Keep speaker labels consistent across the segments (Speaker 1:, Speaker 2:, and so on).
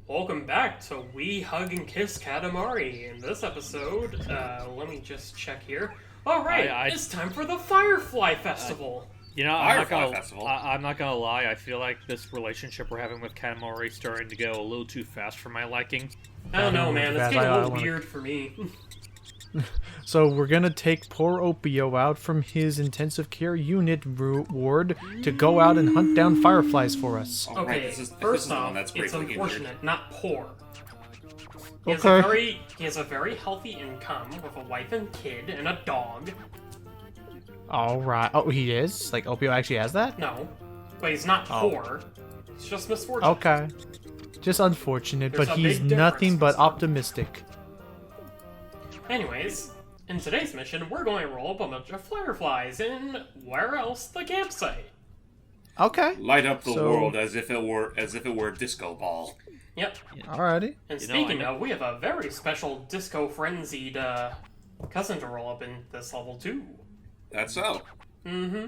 Speaker 1: Welcome back to We Hug and Kiss Katamari. In this episode, let me just check here. Alright, it's time for the Firefly Festival.
Speaker 2: I'm not gonna lie. I feel like this relationship we're having with Katamari is starting to go a little too fast for my liking.
Speaker 1: I don't know, man. It's getting a little weird for me.
Speaker 3: So we're gonna take poor Opio out from his intensive care unit ward to go out and hunt down fireflies for us.
Speaker 1: Okay, first off, it's unfortunate, not poor. He has a very healthy income with a wife and kid and a dog.
Speaker 3: Alright. Oh, he is? Like, Opio actually has that?
Speaker 1: No. But he's not poor. It's just misfortune.
Speaker 3: Okay. Just unfortunate, but he's nothing but optimistic.
Speaker 1: Anyways, in today's mission, we're going to roll up a bunch of fireflies in where else? The campsite.
Speaker 3: Okay.
Speaker 4: Light up the world as if it were a disco ball.
Speaker 1: Yep.
Speaker 3: Alrighty.
Speaker 1: And speaking of, we have a very special disco-frenzied cousin to roll up in this level too.
Speaker 4: That's so.
Speaker 1: Mm-hmm.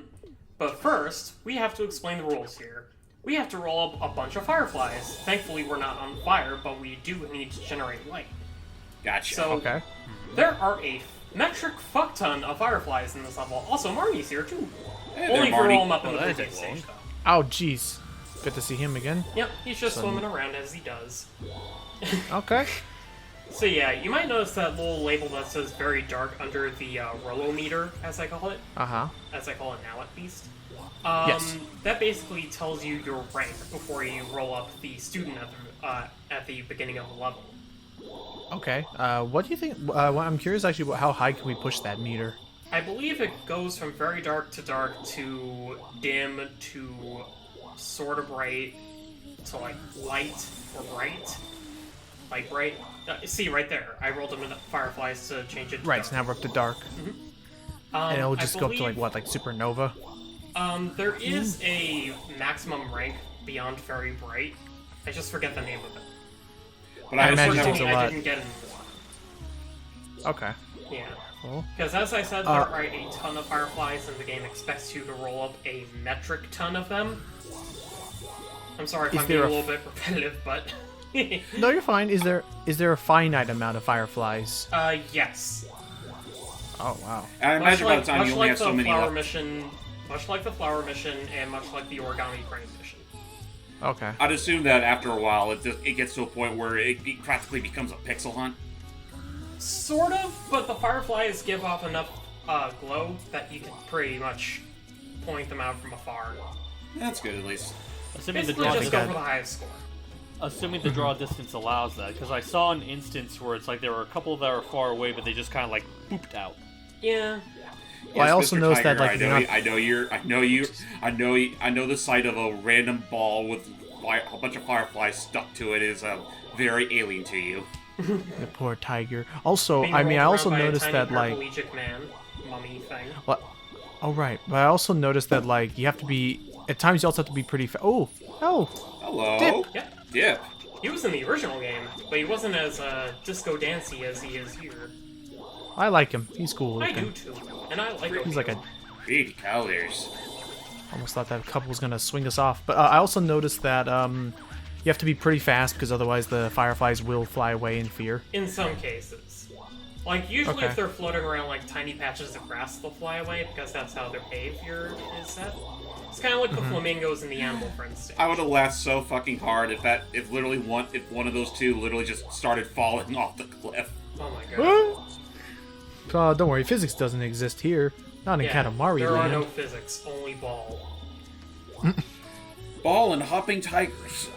Speaker 1: But first, we have to explain the rules here. We have to roll up a bunch of fireflies. Thankfully, we're not on fire, but we do need to generate light.
Speaker 4: Gotcha.
Speaker 1: So, there are a metric fuck ton of fireflies in this level. Also, Marnie's here too.
Speaker 4: Hey,
Speaker 1: only if you roll him up in the previous stage, though.
Speaker 3: Oh, jeez. Good to see him again.
Speaker 1: Yep, he's just swimming around as he does.
Speaker 3: Okay.
Speaker 1: So yeah, you might notice that little label that says very dark under the Rollo meter, as I call it.
Speaker 3: Uh-huh.
Speaker 1: As I call it now, at least.
Speaker 3: Yes.
Speaker 1: That basically tells you your rank before you roll up the student at the beginning of the level.
Speaker 3: Okay. What do you think? I'm curious actually. How high can we push that meter?
Speaker 1: I believe it goes from very dark to dim to sort of bright to like light or bright. Light bright. See right there. I rolled them into fireflies to change it to
Speaker 3: Right.
Speaker 1: dark.
Speaker 3: So now we're up to dark. And it'll just go up to like what, like supernova?
Speaker 1: There is a maximum rank beyond very bright. I just forget the name of it.
Speaker 4: But I
Speaker 3: imagine it takes a lot.
Speaker 1: I didn't get into that.
Speaker 3: Okay.
Speaker 1: Yeah.
Speaker 3: Cool.
Speaker 1: Because as I said, there are a ton of fireflies, and the game expects you to roll up a metric ton of them. I'm sorry if I'm being a little bit repetitive, but...
Speaker 3: No, you're fine. Is there a finite amount of fireflies?
Speaker 1: Yes.
Speaker 3: Oh, wow.
Speaker 4: And I imagine by the time you only have so many left.
Speaker 1: Much like the flower mission, and much like the origami crane mission.
Speaker 3: Okay.
Speaker 4: I'd assume that after a while, it gets to a point where it practically becomes a pixel hunt.
Speaker 1: Sort of, but the fireflies give off enough glow that you can pretty much point them out from afar.
Speaker 4: That's good, at least.
Speaker 2: Assuming the
Speaker 1: Basically,
Speaker 2: draw
Speaker 1: just go for the highest score.
Speaker 2: Assuming the draw distance allows that, because I saw an instance where it's like there were a couple that were far away, but they just kind of like booped out.
Speaker 1: Yeah.
Speaker 3: Well, I also
Speaker 4: Mr.
Speaker 3: noticed
Speaker 4: Tiger,
Speaker 3: that like
Speaker 4: I know the sight of a random ball with a bunch of fireflies stuck to it is very alien to you.
Speaker 3: The poor tiger. Also,
Speaker 1: Being
Speaker 3: I also
Speaker 1: rolled around by a
Speaker 3: noticed
Speaker 1: tiny
Speaker 3: that like.
Speaker 1: paraplegic man, mummy thing.
Speaker 3: What? Oh right, but I also noticed that like you have to be at times you also have to be pretty. Oh.
Speaker 4: Hello.
Speaker 3: Dip.
Speaker 1: Yeah.
Speaker 4: Dip.
Speaker 1: He was in the original game, but he wasn't as disco dancey as he is here.
Speaker 3: I like him. He's cool
Speaker 1: I
Speaker 3: looking.
Speaker 1: do too, and I like.
Speaker 3: He's like a.
Speaker 4: Pretty colors.
Speaker 3: Almost thought that couple was gonna swing us off, but I also noticed that you have to be pretty fast because otherwise the fireflies will fly away in fear.
Speaker 1: In some cases, like usually
Speaker 3: Okay.
Speaker 1: if they're floating around like tiny patches of grass, they'll fly away because that's how their behavior is set. It's kind of like the flamingos in the Animal Friends stage.
Speaker 4: I would have laughed so fucking hard if one of those two literally just started falling off the cliff.
Speaker 1: Oh my god.
Speaker 3: Don't worry, physics doesn't exist here. Not in Katamari
Speaker 1: there are
Speaker 3: land.
Speaker 1: no physics, only ball.
Speaker 4: Ball and hopping tigers.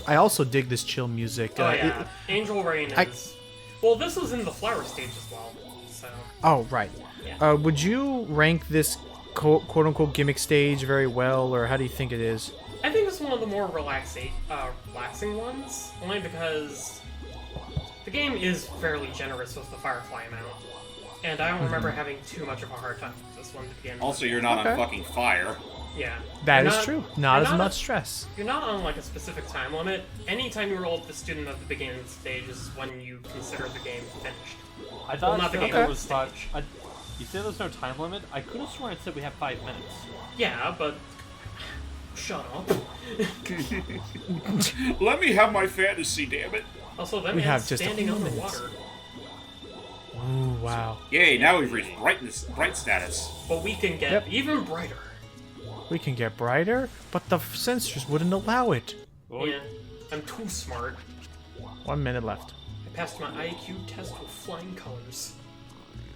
Speaker 3: I also dig this chill music.
Speaker 1: Oh yeah, Angel Rain is... Well, this was in the flower stage as well, so...
Speaker 3: Oh, right.
Speaker 1: Yeah.
Speaker 3: Would you rank this quote-unquote gimmick stage very well, or how do you think it is?
Speaker 1: I think it's one of the more relaxing ones, only because the game is fairly generous with the Firefly amount, and I don't remember having too much of a hard time with this one to begin with.
Speaker 4: Also, you're not on fucking fire.
Speaker 1: Yeah.
Speaker 3: That is true. Not as much stress.
Speaker 1: You're not on like a specific time limit. Anytime you roll up the student at the beginning of the stage is when you consider the game finished.
Speaker 2: I thought
Speaker 1: not the game,
Speaker 2: there
Speaker 1: the
Speaker 2: was
Speaker 1: stage.
Speaker 2: You said there's no time limit? I could have sworn it said we have 5 minutes.
Speaker 1: Yeah, but Shut up.
Speaker 4: Let me have my fantasy, damn it.
Speaker 1: Also, that
Speaker 3: We
Speaker 1: man's
Speaker 3: have just a
Speaker 1: standing
Speaker 3: few
Speaker 1: underwater.
Speaker 3: Ooh, wow.
Speaker 4: Yay, now we've reached bright status.
Speaker 1: But we can get
Speaker 3: Yep.
Speaker 1: even brighter.
Speaker 3: We can get brighter, but the sensors wouldn't allow it.
Speaker 2: Oh,
Speaker 1: Yeah, I'm too smart.
Speaker 3: 1 minute left.
Speaker 1: I passed my IQ test with flying colors.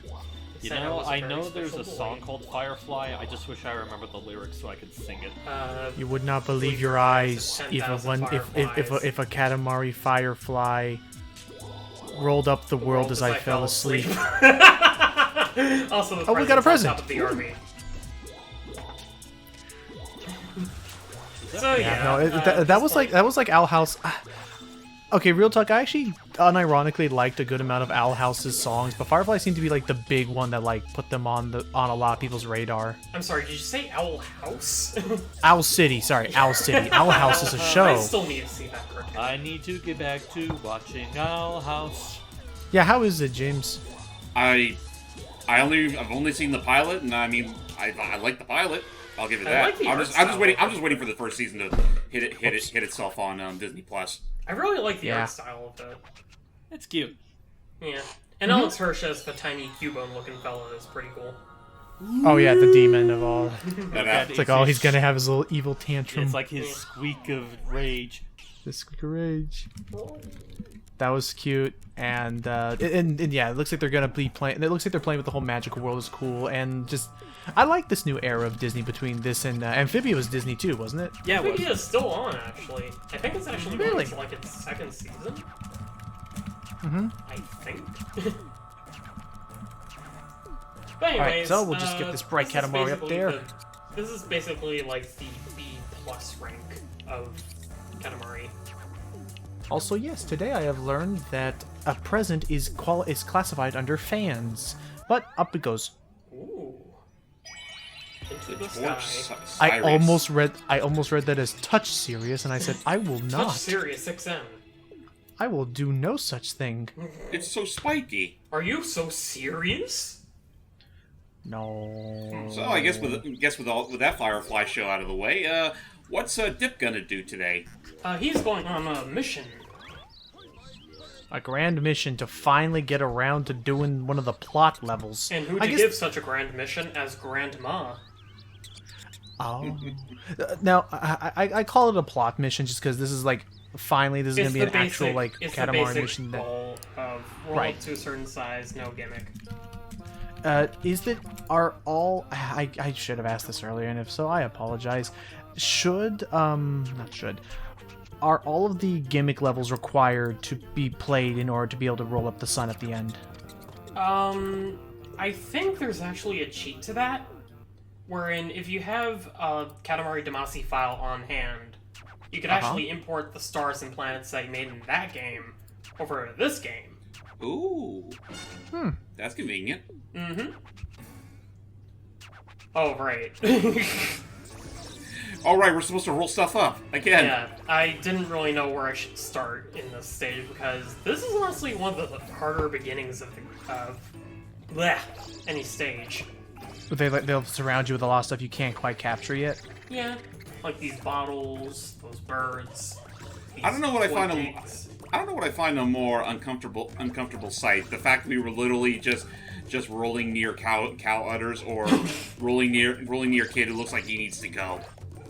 Speaker 1: It
Speaker 2: You
Speaker 1: said
Speaker 2: know,
Speaker 1: was a
Speaker 2: I
Speaker 1: very
Speaker 2: know there's a
Speaker 1: special
Speaker 2: song
Speaker 1: boy.
Speaker 2: called Firefly. I just wish I remembered the lyrics so I could sing it.
Speaker 3: You would not believe your eyes if a Katamari Firefly rolled up the world as I fell asleep.
Speaker 1: Also, the
Speaker 3: Oh, we got a present.
Speaker 1: on top of the army. So yeah,
Speaker 3: No, that was like Owl House. Okay, real talk. I actually unironically liked a good amount of Owl House's songs, but Firefly seemed to be like the big one that like put them on a lot of people's radar.
Speaker 1: I'm sorry, did you say Owl House?
Speaker 3: Owl City, sorry, Owl City. Owl House is a
Speaker 1: I
Speaker 3: show.
Speaker 1: still need to see that cartoon.
Speaker 2: I need to get back to watching Owl House.
Speaker 3: Yeah, how is it, James?
Speaker 4: I've only seen the pilot, and I mean, I like the pilot. I'll give it
Speaker 1: I
Speaker 4: that.
Speaker 1: like the
Speaker 4: I'm
Speaker 1: art
Speaker 4: just
Speaker 1: style.
Speaker 4: waiting for the first season to hit itself on Disney Plus.
Speaker 1: I really like the
Speaker 3: Yeah.
Speaker 1: art style of it.
Speaker 2: It's cute.
Speaker 1: Yeah. And Alex Hirsch as the tiny Cubone looking fellow is pretty cool.
Speaker 3: Oh yeah, the demon of all.
Speaker 4: And,
Speaker 3: It's like, oh, he's gonna have his little evil tantrum.
Speaker 2: It's like his squeak of rage.
Speaker 3: The squeak of rage. That was cute, and yeah, it looks like they're gonna be playing. It looks like they're playing with the whole magical world is cool, and just I like this new era of Disney between this and Amphibia was Disney too, wasn't it?
Speaker 2: Yeah,
Speaker 1: I think
Speaker 2: well,
Speaker 1: he is still on, actually. I think it's actually going
Speaker 3: Really?
Speaker 1: to like its second season. I think. But anyways,
Speaker 3: Alright, so we'll just get this bright
Speaker 1: this is
Speaker 3: Katamari up
Speaker 1: basically
Speaker 3: there.
Speaker 1: This is basically like the B+ rank of Katamari.
Speaker 3: Also, yes, today I have learned that a present is classified under fans, but up it goes.
Speaker 1: Ooh. Into the
Speaker 4: Torch
Speaker 1: sky.
Speaker 3: I
Speaker 4: Cyrus.
Speaker 3: almost read that as touch serious, and I said I will
Speaker 1: Touch
Speaker 3: not.
Speaker 1: Sirius XM.
Speaker 3: I will do no such thing.
Speaker 4: It's so spiky.
Speaker 1: Are you so serious?
Speaker 3: No.
Speaker 4: So I guess with that Firefly show out of the way, what's Dip gonna do today?
Speaker 1: He's going on a mission.
Speaker 3: A grand mission to finally get around to doing one of the plot levels.
Speaker 1: And who
Speaker 3: I
Speaker 1: to
Speaker 3: guess-
Speaker 1: give such a grand mission as Grandma?
Speaker 3: Oh. Now, I call it a plot mission just because this is like, finally, this is going to be an actual, like,
Speaker 1: it's the
Speaker 3: Katamari
Speaker 1: basic
Speaker 3: mission.
Speaker 1: goal of roll
Speaker 3: Right.
Speaker 1: up to a certain size, no gimmick.
Speaker 3: Is that, are all, I should have asked this earlier, and if so, I apologize. Are all of the gimmick levels required to be played in order to be able to roll up the sun at the end?
Speaker 1: I think there's actually a cheat to that, wherein if you have a Katamari Damacy file on hand, you could actually import the stars and planets that you made in that game over to this game.
Speaker 4: Ooh. That's convenient.
Speaker 1: Mm-hmm. Oh, right.
Speaker 4: Alright, we're supposed to roll stuff up. Again.
Speaker 1: Yeah, I didn't really know where I should start in this stage because this is honestly one of the harder beginnings of any stage.
Speaker 3: They'll surround you with a lot of stuff you can't quite capture yet.
Speaker 1: Yeah, like these bottles, those birds.
Speaker 4: I don't know what I find them.
Speaker 1: pigs.
Speaker 4: I don't know what I find a more uncomfortable sight. The fact that we were literally just rolling near cow udders or rolling near a kid who looks like he needs to go.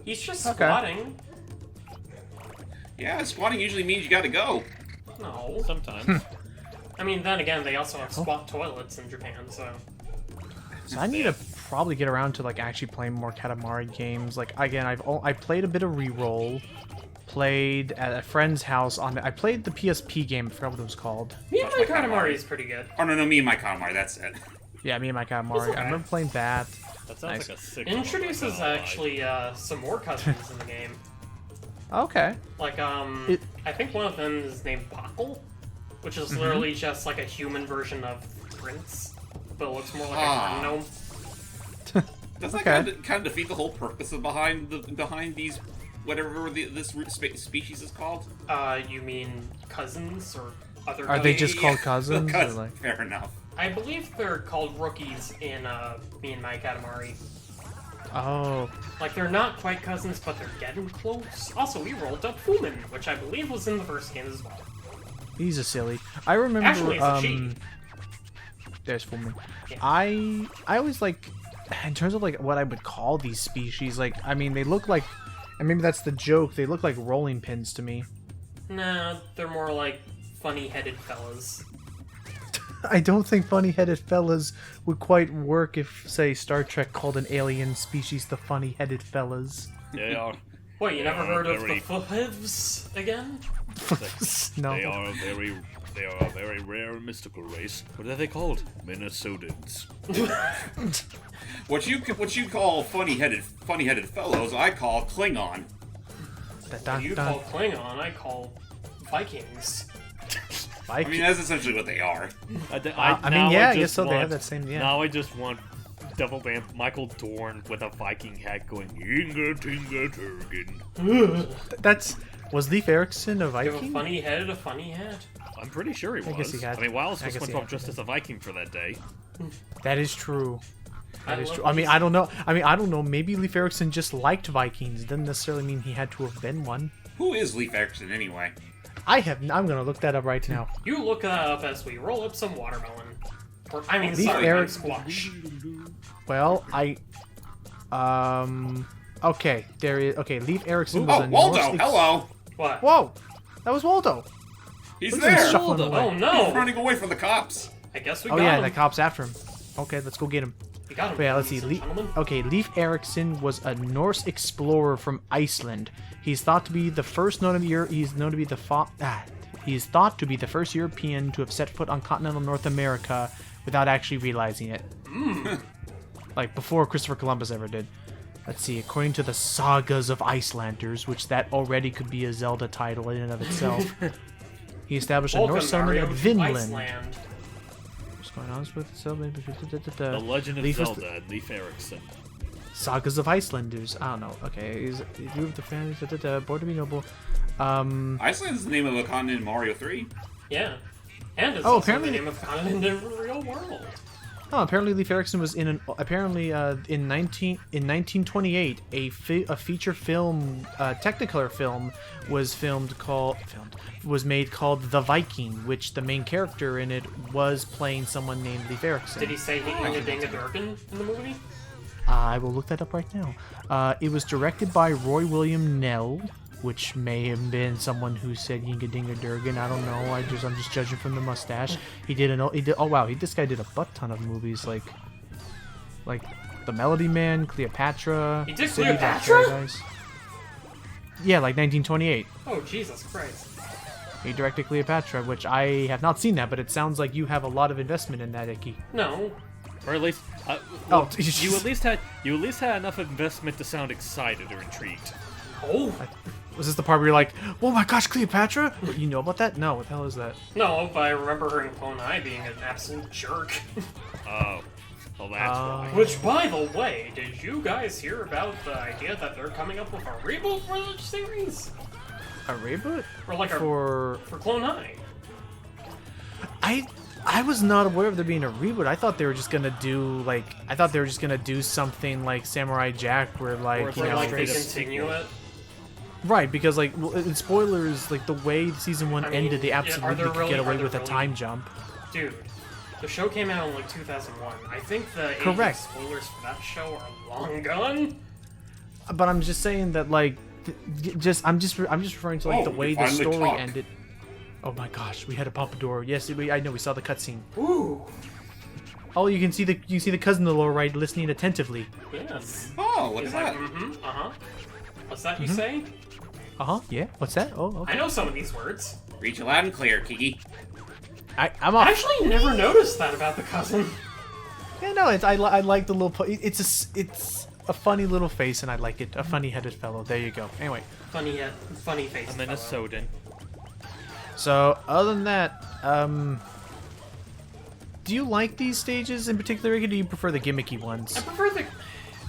Speaker 1: He's just
Speaker 3: Okay.
Speaker 1: squatting.
Speaker 4: Yeah, squatting usually means you gotta go.
Speaker 1: No.
Speaker 2: sometimes.
Speaker 1: I mean, then again, they also have squat toilets in Japan, so.
Speaker 3: So I need to probably get around to like actually playing more Katamari games. Like again, I played a bit of Reroll, played at a friend's house I played the PSP game. I forgot what it was called.
Speaker 1: Me and my
Speaker 4: Katamari.
Speaker 1: Katamari is pretty good.
Speaker 4: Oh no, me and my Katamari. That's it.
Speaker 3: Yeah, me and my Katamari.
Speaker 1: It's okay.
Speaker 3: I remember playing that.
Speaker 2: That sounds
Speaker 3: Nice.
Speaker 2: like a sick
Speaker 1: It introduces actually some more cousins in the game.
Speaker 3: Okay.
Speaker 1: Like,
Speaker 3: It-
Speaker 1: I think one of them is named Pockle, which is literally just like a human version of Prince, but it looks more like a gnome.
Speaker 4: Doesn't
Speaker 3: Okay.
Speaker 4: that kind of defeat the whole purpose of behind these whatever this species is called?
Speaker 1: You mean cousins or other
Speaker 3: Are
Speaker 1: cousins?
Speaker 3: they just called cousins? Or like...
Speaker 4: Fair enough.
Speaker 1: I believe they're called rookies in Me and My Katamari.
Speaker 3: Oh.
Speaker 1: Like, they're not quite cousins, but they're getting close. Also, we rolled up Fumin, which I believe was in the first game as well.
Speaker 3: He's a silly. I remember.
Speaker 1: Actually, it's a she.
Speaker 3: There's Fullman.
Speaker 1: Yeah.
Speaker 3: I always like, in terms of like what I would call these species. Like, I mean, they look like, and maybe that's the joke. They look like rolling pins to me.
Speaker 1: Nah, they're more like funny-headed fellas.
Speaker 3: I don't think funny-headed fellas would quite work if, say, Star Trek called an alien species the funny-headed fellas.
Speaker 2: They are.
Speaker 1: Wait, you never heard of the
Speaker 2: very-
Speaker 1: Fuhivs again?
Speaker 3: No.
Speaker 2: They are a very rare and mystical race. What are they called? Minnesotans.
Speaker 4: What you call funny-headed fellows, I call Klingon.
Speaker 3: Dun,
Speaker 1: You
Speaker 3: dun.
Speaker 1: call Klingon, I call Vikings.
Speaker 4: I mean, that's essentially what they are.
Speaker 3: I mean, yeah, I guess so. They have that same. Yeah.
Speaker 2: Now I just want Double Vamp Michael Dorn with a Viking hat going Inga Tinga Turgen.
Speaker 3: Was Leif Erikson a
Speaker 1: You have a
Speaker 3: Viking?
Speaker 1: funny head, a funny hat.
Speaker 2: I'm pretty sure he was.
Speaker 3: I guess he had-
Speaker 2: I mean, Wiles
Speaker 3: I
Speaker 2: just
Speaker 3: guess
Speaker 2: went
Speaker 3: he
Speaker 2: off
Speaker 3: had
Speaker 2: just
Speaker 3: to.
Speaker 2: as a Viking for that day.
Speaker 3: That is true. That is
Speaker 1: love
Speaker 3: true. I mean,
Speaker 1: these-
Speaker 3: I don't know. I don't know. Maybe Leif Erikson just liked Vikings. Doesn't necessarily mean he had to have been one.
Speaker 4: Who is Leif Erikson anyway?
Speaker 3: I'm gonna look that up right now.
Speaker 1: You look that up as we roll up some watermelon. Or, I mean,
Speaker 3: Leaf
Speaker 1: sorry,
Speaker 3: Eric-
Speaker 1: squash.
Speaker 3: Well, okay, there is. Okay, Leif Erikson was
Speaker 4: Oh,
Speaker 3: a
Speaker 4: Waldo!
Speaker 3: Norse
Speaker 4: Hello!
Speaker 1: What?
Speaker 3: Whoa, that was Waldo.
Speaker 4: He's
Speaker 3: Look at him
Speaker 4: there!
Speaker 3: shuffling
Speaker 2: Waldo.
Speaker 3: away.
Speaker 1: Oh
Speaker 4: He's
Speaker 1: no!
Speaker 4: running away from the cops.
Speaker 1: I guess we
Speaker 3: Oh
Speaker 1: got
Speaker 3: yeah,
Speaker 1: him.
Speaker 3: the cops after him. Okay, let's go get him.
Speaker 1: We got him.
Speaker 3: But yeah, let's see.
Speaker 1: ladies and gentlemen.
Speaker 3: Okay, Leif Erikson was a Norse explorer from Iceland. He's thought to be the first known to be. He's known to be the He's thought to be the first European to have set foot on continental North America without actually realizing it. Like before Christopher Columbus ever did. Let's see. According to the Sagas of Icelanders, which that already could be a Zelda title in and of itself, he established a
Speaker 1: Welcome,
Speaker 3: Norse settlement
Speaker 1: Mario,
Speaker 3: at
Speaker 1: to
Speaker 3: Vinland.
Speaker 1: Iceland.
Speaker 3: What's going on with
Speaker 2: The Legend of
Speaker 3: Leif was
Speaker 2: Zelda and Leif Erikson.
Speaker 3: Sagas of Icelanders. I don't know. Okay, is you with the fans? Born to be noble.
Speaker 4: Iceland is the name of a continent in Mario 3.
Speaker 1: Yeah. And it's
Speaker 3: Oh,
Speaker 1: also
Speaker 3: apparently-
Speaker 1: the name of continent in the real world.
Speaker 3: Oh, apparently Leif Erikson was in an in 1928 a feature film Technicolor film was made called The Viking, which the main character in it was playing someone named Leif Erikson.
Speaker 1: Did he say Inga Dinga Durgan in the movie?
Speaker 3: I will look that up right now. It was directed by Roy William Nell, which may have been someone who said Yinga Dinga Durgan. I don't know. I'm just judging from the mustache. He did. Oh wow, this guy did a butt ton of movies like The Melody Man, Cleopatra.
Speaker 1: He did
Speaker 3: City of
Speaker 1: Cleopatra?
Speaker 3: Paradise. Yeah, like 1928.
Speaker 1: Oh, Jesus Christ.
Speaker 3: He directed Cleopatra, which I have not seen that, but it sounds like you have a lot of investment in that, Ikki.
Speaker 1: No.
Speaker 2: Or at least,
Speaker 3: Oh,
Speaker 2: you at least had enough investment to sound excited or intrigued.
Speaker 1: Oh.
Speaker 3: Was this the part where you're like, oh my gosh, Cleopatra? You know about that? No, what the hell is that?
Speaker 1: No, but I remember her in Clone Eye being an absolute jerk.
Speaker 2: Oh, well that's why.
Speaker 1: Which, by the way, did you guys hear about the idea that they're coming up with a reboot for the series?
Speaker 3: A reboot?
Speaker 1: Or like
Speaker 3: For
Speaker 1: for Clone Eye?
Speaker 3: I was not aware of there being a reboot. I thought they were just gonna do something like Samurai Jack, where like
Speaker 2: Or
Speaker 3: you
Speaker 1: Or
Speaker 3: know,
Speaker 1: like they
Speaker 2: straight up
Speaker 1: continue
Speaker 2: sequel.
Speaker 1: it?
Speaker 3: right? Because like in spoilers, like the way season one
Speaker 1: I mean,
Speaker 3: ended, they
Speaker 1: yeah, are
Speaker 3: absolutely
Speaker 1: there
Speaker 3: could get
Speaker 1: really-
Speaker 3: away
Speaker 1: are there
Speaker 3: with a
Speaker 1: really-
Speaker 3: time jump.
Speaker 1: Dude, the show came out in like 2001. I think the age of
Speaker 3: Correct.
Speaker 1: spoilers for that show are long gone.
Speaker 3: But I'm just saying that like, I'm just referring to like
Speaker 4: Oh,
Speaker 3: the
Speaker 4: we
Speaker 3: way
Speaker 4: can
Speaker 3: the
Speaker 4: finally
Speaker 3: story
Speaker 4: talk.
Speaker 3: ended. Oh my gosh, we had a pompadour. Yes, I know. We saw the cutscene.
Speaker 1: Ooh.
Speaker 3: Oh, you can see the cousin in the lower right listening attentively.
Speaker 1: Yes.
Speaker 4: Oh, look
Speaker 1: He's
Speaker 4: at
Speaker 1: like,
Speaker 4: that.
Speaker 1: mm-hmm, uh-huh. What's that you say?
Speaker 3: Yeah. What's that? Oh, okay.
Speaker 1: I know some of these words.
Speaker 4: Reach loud and clear, Kiki.
Speaker 3: I'm
Speaker 1: I
Speaker 3: off.
Speaker 1: actually never noticed that about the cousin.
Speaker 3: Yeah, no, I like the little. It's a funny little face, and I like it. A funny-headed fellow. There you go. Anyway,
Speaker 1: Funny face.
Speaker 2: A Minnesotan.
Speaker 3: so other than that, do you like these stages in particular, or do you prefer the gimmicky ones?
Speaker 1: I prefer the...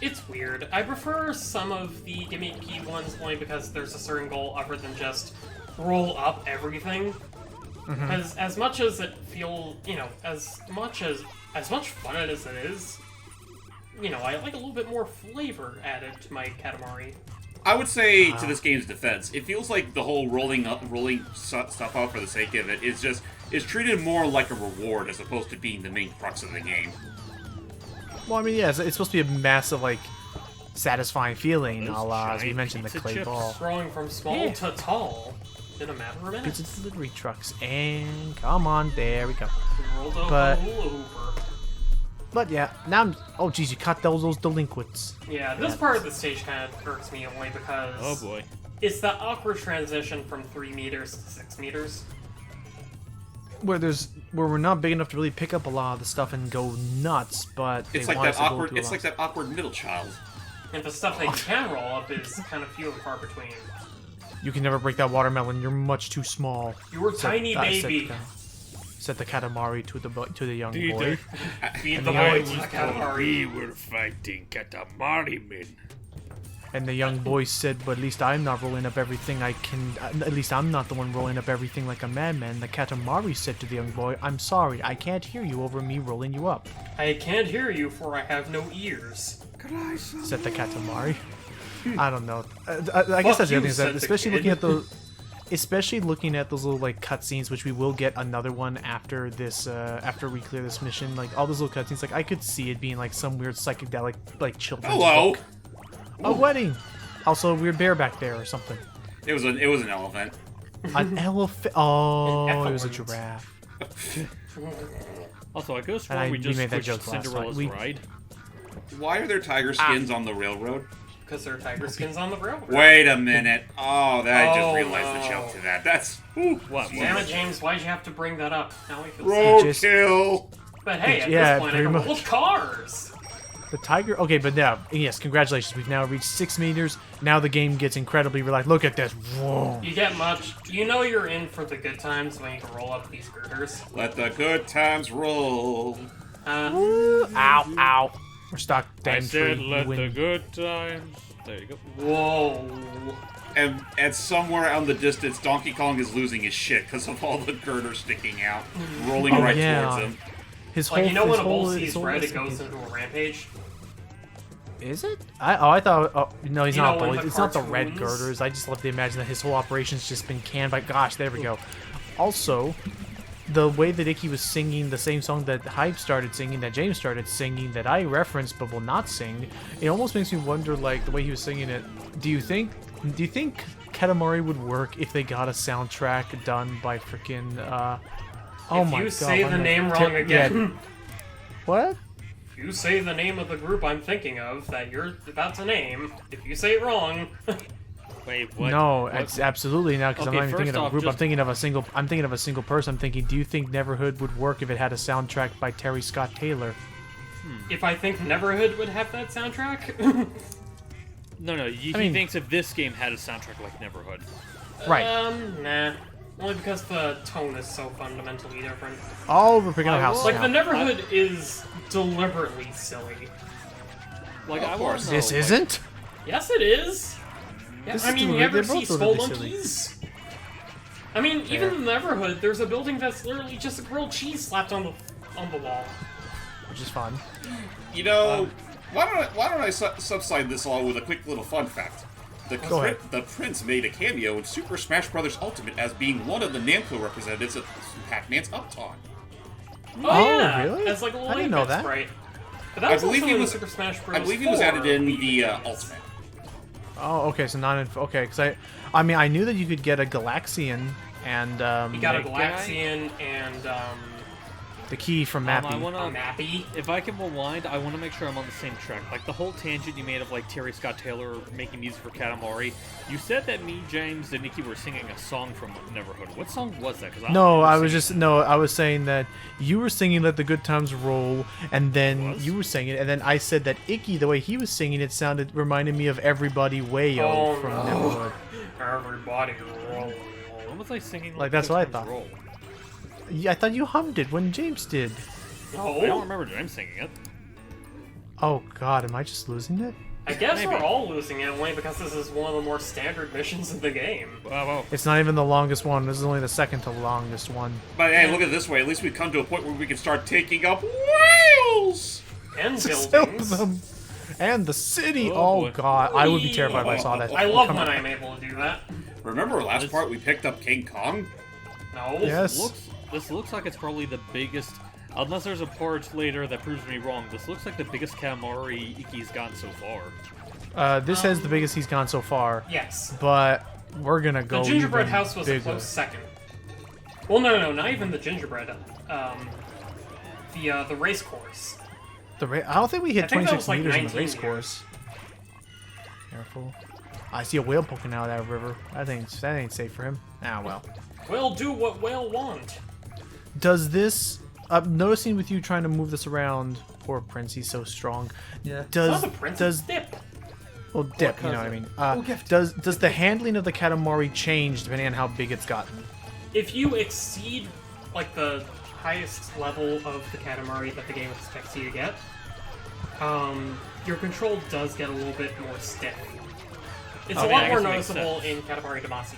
Speaker 1: It's weird. I prefer some of the gimmicky ones only because there's a certain goal other than just roll up everything. Because as much as it feels, as much fun as it is, I like a little bit more flavor added to my Katamari.
Speaker 4: I would say, to this game's defense, it feels like the whole rolling stuff out for the sake of it is treated more like a reward as opposed to being the main crux of the game.
Speaker 3: Well, I mean, yeah, it's supposed to be a massive, like, satisfying feeling, a la, as we mentioned, the clay ball.
Speaker 1: Growing from small to tall in a matter of minutes.
Speaker 3: Pizza delivery trucks, and come on, there we go.
Speaker 1: But
Speaker 3: yeah, now I'm. Oh, geez, you caught those delinquents.
Speaker 1: Yeah, this part of the stage kind of irks me only because.
Speaker 2: Oh boy.
Speaker 1: It's that awkward transition from 3 meters to 6 meters.
Speaker 3: Where we're not big enough to really pick up a lot of the stuff and go nuts, but
Speaker 4: It's like that awkward. It's like that awkward middle child.
Speaker 1: And the stuff that you can roll up is kind of few and far between.
Speaker 3: You can never break that watermelon. You're much too small.
Speaker 1: You're a tiny baby.
Speaker 3: Said the Katamari to the young boy.
Speaker 1: Feed the boy to the Katamari.
Speaker 2: We were fighting Katamari men.
Speaker 3: And the young boy said, but at least I'm not rolling up everything I can... At least I'm not the one rolling up everything like a madman. The Katamari said to the young boy, I'm sorry, I can't hear you over me rolling you up.
Speaker 1: I can't hear you, for I have no ears.
Speaker 3: Said the Katamari. I don't know. I guess that's the other thing, is that especially looking at those... Especially looking at those little, like, cutscenes, which we will get another one after this, after we clear this mission. Like, all those little cutscenes, like, I could see it being, like, some weird psychedelic, like, children's
Speaker 4: Hello!
Speaker 3: book. A wedding! Also, a weird bear back there or something.
Speaker 4: It was an elephant.
Speaker 3: An elephant. Oh,
Speaker 1: An
Speaker 3: it was a
Speaker 1: effluent.
Speaker 3: giraffe.
Speaker 2: Also, I guess
Speaker 3: And
Speaker 2: we just
Speaker 3: made that
Speaker 2: switched
Speaker 3: joke last
Speaker 2: Cinderella's
Speaker 3: time.
Speaker 2: ride.
Speaker 4: Why are there tiger skins on the railroad?
Speaker 1: Because there are tiger skins on the railroad.
Speaker 4: Wait a minute. Oh, I just
Speaker 1: Oh,
Speaker 4: realized the
Speaker 1: no.
Speaker 4: joke to that. That's... Whew.
Speaker 2: What?
Speaker 1: Damn it, James, why'd you have to bring that up? Now we feel
Speaker 4: Roadkill!
Speaker 1: But hey, at
Speaker 3: Yeah,
Speaker 1: this point, I
Speaker 3: pretty
Speaker 1: can
Speaker 3: much.
Speaker 1: roll cars!
Speaker 3: The tiger. Okay, but now, yes, congratulations. We've now reached 6 meters. Now the game gets incredibly relaxed. Look at this. Whoa.
Speaker 1: You get much. You know you're in for the good times when you can roll up these girders.
Speaker 4: Let the good times roll.
Speaker 3: Ow, ow. We're stuck.
Speaker 2: I
Speaker 3: Damn
Speaker 2: said
Speaker 3: tree.
Speaker 2: let
Speaker 3: You
Speaker 2: the
Speaker 3: win.
Speaker 2: good times. There you go.
Speaker 1: Whoa.
Speaker 4: And somewhere out in the distance, Donkey Kong is losing his shit because of all the girders sticking out, rolling
Speaker 3: Oh,
Speaker 4: right
Speaker 3: yeah.
Speaker 4: towards him.
Speaker 3: His whole.
Speaker 1: Like, you know
Speaker 3: his
Speaker 1: when a
Speaker 3: whole,
Speaker 1: bull
Speaker 3: his
Speaker 1: sees
Speaker 3: whole
Speaker 1: red, it
Speaker 3: list-
Speaker 1: goes into a rampage?
Speaker 3: Is it? I thought. Oh, no, he's
Speaker 1: You
Speaker 3: not.
Speaker 1: know, in
Speaker 3: Bully.
Speaker 1: the
Speaker 3: It's not the red
Speaker 1: cartoons?
Speaker 3: girders. I just love to imagine that his whole operation's just been canned by. Gosh, there we go. Also, the way that Ikki was singing the same song that Hype started singing, that James started singing, that I referenced but will not sing, it almost makes me wonder, like, the way he was singing it. Do you think Katamari would work if they got a soundtrack done by freaking? Oh
Speaker 1: If
Speaker 3: my
Speaker 1: you
Speaker 3: god!
Speaker 1: say
Speaker 3: I'm
Speaker 1: the
Speaker 3: gonna
Speaker 1: name
Speaker 3: tear-
Speaker 1: wrong again,
Speaker 3: What?
Speaker 1: if you say the name of the group I'm thinking of that you're about to name, if you say it wrong,
Speaker 2: Wait, what?
Speaker 3: No,
Speaker 2: What?
Speaker 3: it's absolutely not, because I'm
Speaker 2: Okay,
Speaker 3: not even thinking
Speaker 2: first
Speaker 3: of a
Speaker 2: off,
Speaker 3: group. I'm
Speaker 2: just-
Speaker 3: thinking of a single. I'm thinking of a single person. I'm thinking, do you think Neverhood would work if it had a soundtrack by Terry Scott Taylor?
Speaker 1: if I think Neverhood would have that soundtrack,
Speaker 2: No, he
Speaker 3: mean-
Speaker 2: thinks if this game had a soundtrack like Neverhood.
Speaker 3: Right.
Speaker 1: nah. Only because the tone is so fundamentally different.
Speaker 3: Oh, we're picking up house
Speaker 1: Like,
Speaker 3: now.
Speaker 1: the Neverhood is deliberately silly.
Speaker 2: Like,
Speaker 4: Of
Speaker 2: I
Speaker 4: course.
Speaker 2: want
Speaker 3: This isn't.
Speaker 1: Yes, it is. Yeah,
Speaker 3: This
Speaker 1: I
Speaker 3: is
Speaker 1: mean, you
Speaker 3: deliberate-
Speaker 1: ever
Speaker 3: they're
Speaker 1: see
Speaker 3: both
Speaker 1: Skull
Speaker 3: deliberately
Speaker 1: Monkeys? I mean, even in the Neverhood, there's a building that's literally just a grilled cheese slapped on the wall.
Speaker 3: Which is fun.
Speaker 4: You know, why don't I subside this all with a quick little fun fact?
Speaker 3: Go ahead.
Speaker 4: The Prince made a cameo in Super Smash Bros. Ultimate as being one of the Namco representatives of Pac-Man's Upton.
Speaker 1: Oh, yeah,
Speaker 3: really?
Speaker 1: as like a little
Speaker 3: I didn't know
Speaker 1: 8-bit
Speaker 3: that.
Speaker 1: sprite. But that
Speaker 4: I
Speaker 1: was
Speaker 4: believe
Speaker 1: also
Speaker 4: he
Speaker 1: in
Speaker 4: was-
Speaker 1: Super Smash Bros.
Speaker 4: I believe he was
Speaker 1: 4
Speaker 4: added in the
Speaker 1: Wii days.
Speaker 4: Ultimate.
Speaker 3: Oh, okay. So not in. Okay, because I mean, I knew that you could get a Galaxian and
Speaker 1: You got a
Speaker 2: Big guy?
Speaker 1: Galaxian and
Speaker 3: the key from
Speaker 2: I
Speaker 3: Mappy.
Speaker 1: a
Speaker 2: wanna,
Speaker 1: Mappy.
Speaker 2: if I can rewind, I want to make sure I'm on the same track. Like the whole tangent you made of like Terry Scott Taylor making music for Katamari. You said that me, James, and Ikki were singing a song from Neverhood. What song was that? Because
Speaker 3: No, I was just I was saying that you were singing "Let the Good Times Roll," and then
Speaker 2: Was?
Speaker 3: you were singing it, and then I said that Ikki, the way he was singing it, reminded me of "Everybody Wayo"
Speaker 1: Oh,
Speaker 3: from
Speaker 1: no.
Speaker 3: Neverhood.
Speaker 1: Everybody roll.
Speaker 2: When was I singing?
Speaker 3: Like, that's what I
Speaker 2: Good Times
Speaker 3: thought.
Speaker 2: Roll?
Speaker 3: Yeah, I thought you hummed it when James did.
Speaker 2: I don't
Speaker 1: No,
Speaker 2: remember James singing it.
Speaker 3: Oh God, am I just losing it?
Speaker 1: I guess
Speaker 2: Maybe.
Speaker 1: we're all losing it only because this is one of the more standard missions in the game.
Speaker 2: Wow.
Speaker 3: It's not even the longest one. This is only the second to longest one.
Speaker 4: But hey, look at it this way. At least we've come to a point where we can start taking up whales.
Speaker 1: And
Speaker 3: Just help
Speaker 1: buildings.
Speaker 3: them. And the city.
Speaker 2: Oh,
Speaker 3: Oh,
Speaker 2: boy.
Speaker 3: God, I would be terrified if I saw that.
Speaker 1: I love
Speaker 3: Come
Speaker 1: when
Speaker 3: on.
Speaker 1: I'm able to do that.
Speaker 4: Remember last part we picked up King Kong?
Speaker 1: No.
Speaker 3: Yes.
Speaker 2: This looks like it's probably the biggest. Unless there's a part later that proves me wrong, this looks like the biggest Katamari Ikki's gotten so far.
Speaker 3: This has the biggest he's gone so far.
Speaker 1: Yes.
Speaker 3: But we're gonna go.
Speaker 1: The gingerbread
Speaker 3: even
Speaker 1: house was a
Speaker 3: bigger.
Speaker 1: close second. Well, no, not even the gingerbread. The race course.
Speaker 3: I don't think we hit
Speaker 1: I think that
Speaker 3: 26
Speaker 1: was, like,
Speaker 3: meters in the
Speaker 1: 19
Speaker 3: race course. Careful. I see a whale poking out of that river. That ain't safe for him. Ah, well.
Speaker 1: Whale do what whale want.
Speaker 3: Does this... I'm noticing with you trying to move this around... Poor Prince, he's so strong.
Speaker 1: Yeah.
Speaker 3: Does...
Speaker 1: It's not the prince,
Speaker 3: does...
Speaker 1: it's Dip.
Speaker 3: Well, dip, you know what I mean. Does the handling of the Katamari change depending on how big it's gotten?
Speaker 1: If you exceed, like, the highest level of the Katamari that the game expects you to get, your control does get a little bit more stiff. It's
Speaker 2: Oh,
Speaker 1: a
Speaker 2: yeah,
Speaker 1: lot
Speaker 2: I
Speaker 1: more
Speaker 2: guess it makes
Speaker 1: noticeable
Speaker 2: sense.
Speaker 1: in Katamari Damacy.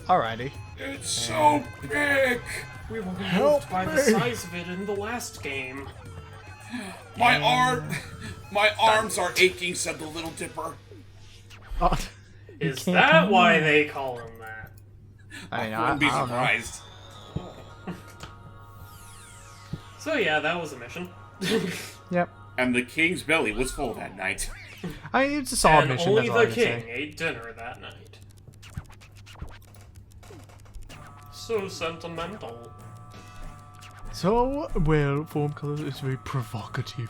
Speaker 3: Alrighty.
Speaker 4: It's so big!
Speaker 1: We were
Speaker 3: Help
Speaker 1: moved by the
Speaker 3: me.
Speaker 1: size of it in the last game.
Speaker 4: My arms are aching, said the Little Dipper.
Speaker 3: Oh,
Speaker 1: Is
Speaker 3: can't
Speaker 1: that
Speaker 3: move.
Speaker 1: why they call him that?
Speaker 3: I mean,
Speaker 4: I wouldn't be
Speaker 3: I don't know.
Speaker 4: surprised.
Speaker 1: So yeah, that was a mission.
Speaker 3: Yep.
Speaker 4: And the king's belly was full that night.
Speaker 3: I mean, it's a solid
Speaker 1: And
Speaker 3: mission.
Speaker 1: only
Speaker 3: That's all I
Speaker 1: the
Speaker 3: can
Speaker 1: king
Speaker 3: say.
Speaker 1: ate dinner that night. So sentimental.
Speaker 3: So, well, form color is very provocative.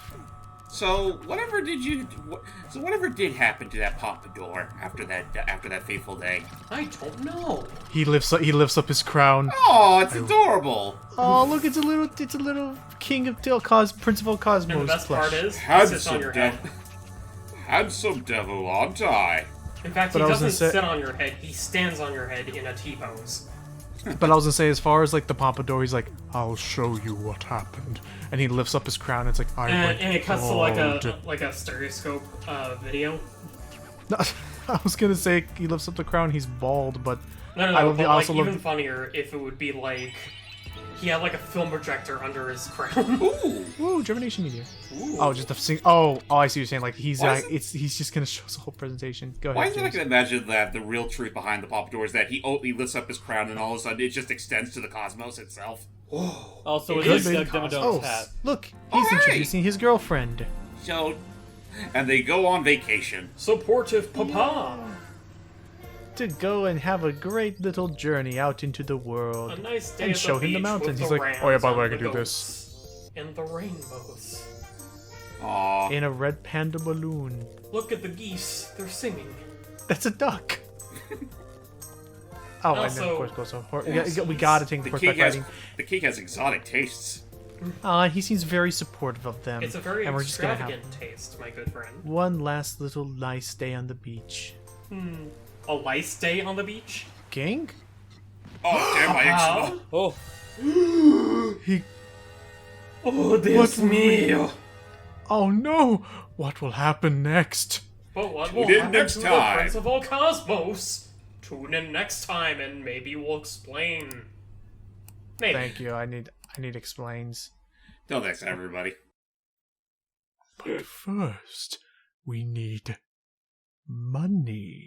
Speaker 4: So whatever did happen to that pompadour after that fateful day?
Speaker 1: I don't know.
Speaker 3: He lifts up his crown.
Speaker 4: Oh, it's adorable.
Speaker 3: Oh, look, it's a little king of Prince of all Cosmos.
Speaker 1: And the best
Speaker 3: plush.
Speaker 1: part is, he sits on
Speaker 4: Handsome
Speaker 1: your head.
Speaker 4: devil. Handsome devil, aren't I?
Speaker 1: In fact,
Speaker 3: But
Speaker 1: he
Speaker 3: I was
Speaker 1: doesn't
Speaker 3: gonna say-
Speaker 1: sit on your head, he stands on your head in a T-pose.
Speaker 3: But I was gonna say, as far as like the pompadour, he's like, "I'll show you what happened," and he lifts up his crown. And it's like,
Speaker 1: And it cuts to like
Speaker 3: bald."
Speaker 1: a stereoscope video.
Speaker 3: No, I was gonna say he lifts up the crown. He's bald, but
Speaker 1: No,
Speaker 3: I
Speaker 1: but
Speaker 3: love
Speaker 1: like,
Speaker 3: also
Speaker 1: even
Speaker 3: love-
Speaker 1: funnier if it would be like he had like a film projector under his crown.
Speaker 4: Ooh.
Speaker 3: Ooh, Germination Meteor.
Speaker 1: Ooh.
Speaker 3: Oh, just a sing. Oh, I see what you're saying. Like he's
Speaker 4: Why is
Speaker 3: he's just gonna show us the whole presentation. Go
Speaker 4: Why
Speaker 3: ahead.
Speaker 4: is it I
Speaker 3: James.
Speaker 4: can imagine that the real truth behind the pompadour is that he lifts up his crown and all of a sudden it just extends to the cosmos itself?
Speaker 2: Also, it
Speaker 1: It
Speaker 2: is
Speaker 1: could
Speaker 2: Doug
Speaker 1: be.
Speaker 2: Demodone's
Speaker 3: Oh,
Speaker 2: hat.
Speaker 3: look, he's
Speaker 4: Alright.
Speaker 3: introducing his girlfriend.
Speaker 4: So, and they go on vacation.
Speaker 1: Supportive papa.
Speaker 3: To go and have a great little journey out into the world.
Speaker 1: A nice day
Speaker 3: And
Speaker 1: at
Speaker 3: show
Speaker 1: the
Speaker 3: him the
Speaker 1: beach
Speaker 3: mountains.
Speaker 1: with
Speaker 3: He's
Speaker 1: the
Speaker 3: like,
Speaker 1: rams
Speaker 3: "Oh, yeah, by the way, I
Speaker 1: and
Speaker 3: can
Speaker 1: the
Speaker 3: do this."
Speaker 1: goats And the rainbows.
Speaker 4: Aw.
Speaker 3: In a red panda balloon.
Speaker 1: Look at the geese. They're singing.
Speaker 3: That's a duck. Oh, and then
Speaker 1: Also-
Speaker 3: of course goes on. We gotta take the
Speaker 4: The king
Speaker 3: horseback riding.
Speaker 4: has exotic tastes.
Speaker 3: He seems very supportive of them.
Speaker 1: It's a very
Speaker 3: and we're just gonna have
Speaker 1: extravagant taste, my good friend.
Speaker 3: one last little nice day on the beach.
Speaker 1: A lice day on the beach?
Speaker 3: King?
Speaker 4: Oh, damn, my
Speaker 1: How?
Speaker 4: ex.
Speaker 2: Oh,
Speaker 3: He.
Speaker 1: Oh, Dios mío.
Speaker 3: Oh no! What will happen next?
Speaker 1: But what
Speaker 4: Tune
Speaker 1: will
Speaker 4: in
Speaker 1: happen
Speaker 4: next
Speaker 1: to
Speaker 4: time.
Speaker 1: the Prince of all Cosmos? Tune in next time and maybe we'll explain. Maybe.
Speaker 3: Thank you. I need explains.
Speaker 4: Till next time, everybody.
Speaker 3: But first, we need money.